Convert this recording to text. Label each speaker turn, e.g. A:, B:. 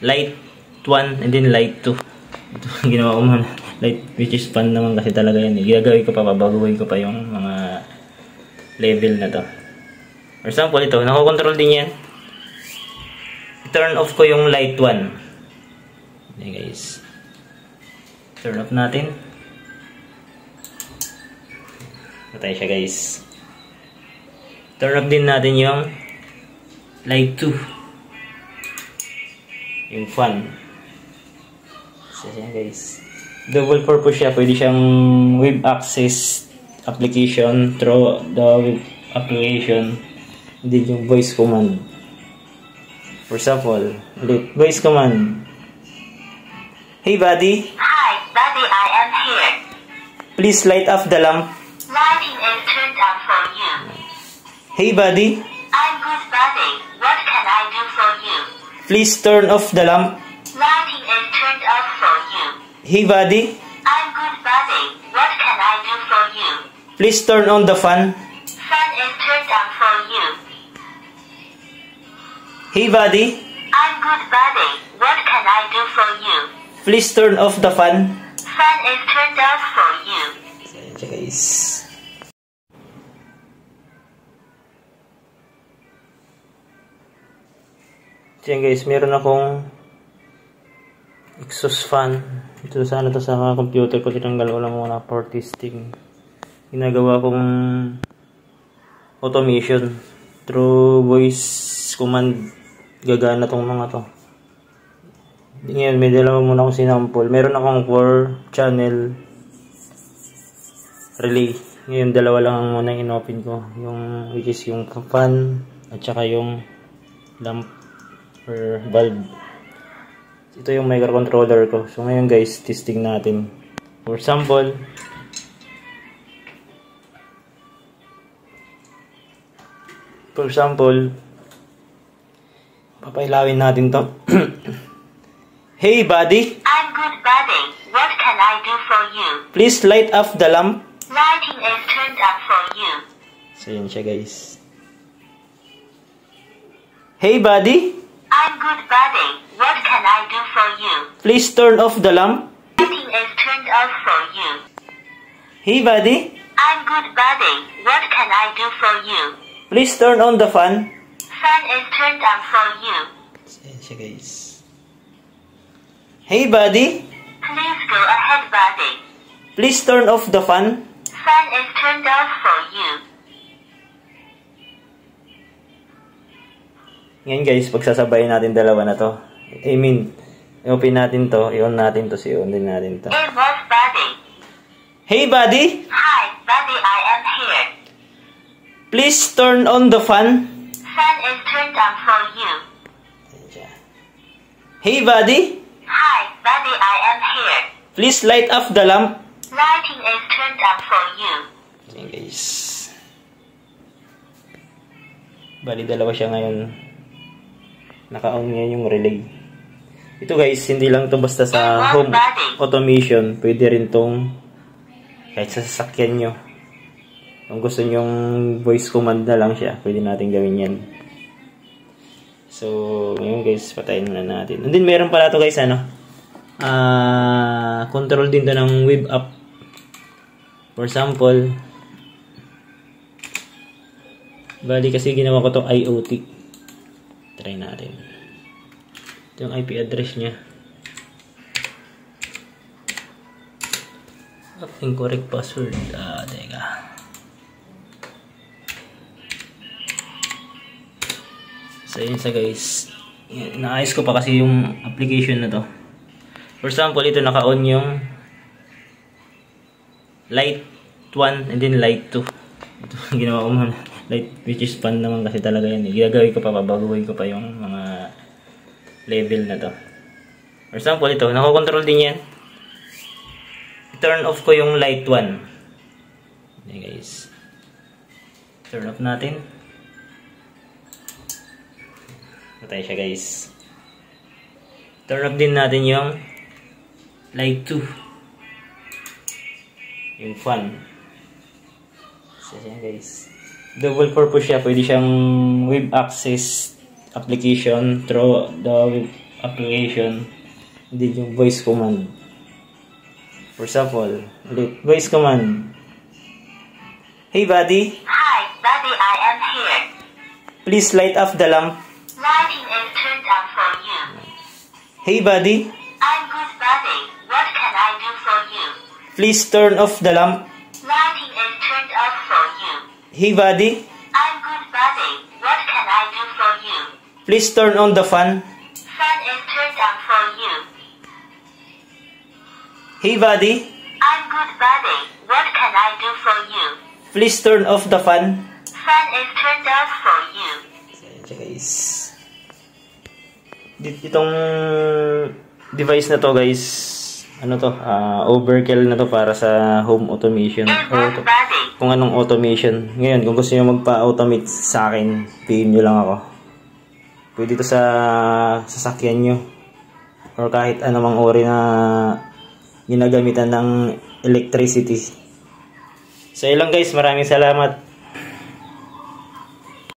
A: light 1 and then light 2. Ito ginawa ko muna. Light, which is fun naman kasi talaga yan. Ginagawin ko pa, babaguhin ko pa yung mga level na to. For example, ito, nako-control din yan. I-turn off ko yung light 1. Okay guys. Turn off natin. Patay siya guys. Turn off din natin yung light 2. Yung fun. So yan guys. Double purpose siya. Pwede siyang web access application through the web application. Hindi yung voice command. For example, ulit, voice command. Hey buddy.
B: Hi buddy, I am here.
A: Please light off the lamp.
B: Lighting is turned on for you.
A: Hey buddy.
B: I'm good buddy. What can I do for you?
A: Please turn off the lamp.
B: Lighting is turned off for you.
A: Hey buddy.
B: I'm good buddy. What can I do for you?
A: Please turn on the fan.
B: Fan is turned on for you.
A: Hey buddy.
B: I'm good buddy. What can I do for you?
A: Please turn off the fan.
B: Fan is turned off for you.
A: Ayan siya guys. Ayan guys, meron akong exhaust fan. Ito sana to sa computer ko. Tinanggal ko lang muna for testing. Ginagawa kong automation through voice command. Gagana tong mga to. Ngayon, may dalawa muna akong sinample. Meron akong 4 channel relay. Ngayon, dalawa lang muna in-open ko. Yung, which is yung fan at saka yung lamp or bulb. Ito yung microcontroller ko. So, ngayon guys, testing natin. For example, papailawin natin to. Hey buddy.
B: I'm good buddy. What can I do for you?
A: Please light off the lamp.
B: Lighting is turned on for you.
A: So yun siya guys. Hey buddy.
B: I'm good buddy. What can I do for you?
A: Please turn off the lamp.
B: Lighting is turned off for you.
A: Hey buddy.
B: I'm good buddy. What can I do for you?
A: Please turn on the fan.
B: Fan is turned on for you.
A: So yun siya guys. Hey buddy.
B: Please go ahead buddy.
A: Please turn off the fan.
B: Fan is turned off for you.
A: Ngayon guys, pagsasabayin natin dalawa na to. I mean, i-open natin to, i-on natin to, i-on din natin to.
B: It was buddy.
A: Hey buddy.
B: Hi buddy, I am here.
A: Please turn on the fan.
B: Fan is turned on for you.
A: Hey buddy.
B: Hi buddy, I am here.
A: Please light off the lamp.
B: Lighting is turned on for you.
A: Ayan guys. Bali dalawa siya ngayon. Naka-on ngayon yung relay. Ito guys, hindi lang to basta sa home automation. Pwede rin tong kahit sa sasakyan nyo. Kung gusto nyong voice command na lang siya, pwede natin gawin yan. So, ngayon guys, patayin na natin. And then meron pala to guys, ano? Control din to ng web app. For example, bali kasi ginawa ko to IoT. Try natin. Ito yung IP address niya. Incorrect password. Teka. So, yun sa guys. Naayos ko pa kasi yung application na to. For example, ito naka-on yung light 1 and then light 2. Ito ginawa ko muna. Light, which is fun naman kasi talaga yan. Ginagawin ko pa, babaguhin ko pa yung mga level na to. For example, ito, nako-control din yan. I-turn off ko yung light 1. Okay guys. Turn off natin. Patay siya guys. Turn off din natin yung light 2. Yung fan. So yan guys. Double purpose siya. Pwede siyang web access application through the web application, hindi yung voice command. For example, ulit, voice command. Hey buddy,
B: Hi, buddy, I am here.
A: please light off the lamp.
B: Lighting is turned on for you.
A: Hey buddy,
B: I'm good, buddy. What can I do for you?
A: please turn off the lamp.
B: Lighting is turned off for you.
A: Hey buddy,
B: I'm good, buddy. What can I do for you?
A: please turn on the fan.
B: Fan is turned on for you.
A: Hey buddy,
B: I'm good, buddy. What can I do for you?
A: please turn off the fan.
B: Fan is turned off for you.
A: So guys, itong device na to guys, ano to, overkill na to para sa home automation.
B: It works, buddy.
A: Kung anong automation. Ngayon, kung gusto nyo magpa-automate sa akin, PM nyo lang ako. Pwede to sa sasakyan nyo. Or kahit anumang ori na ginagamitan ng electricity. So yun lang guys, maraming salamat.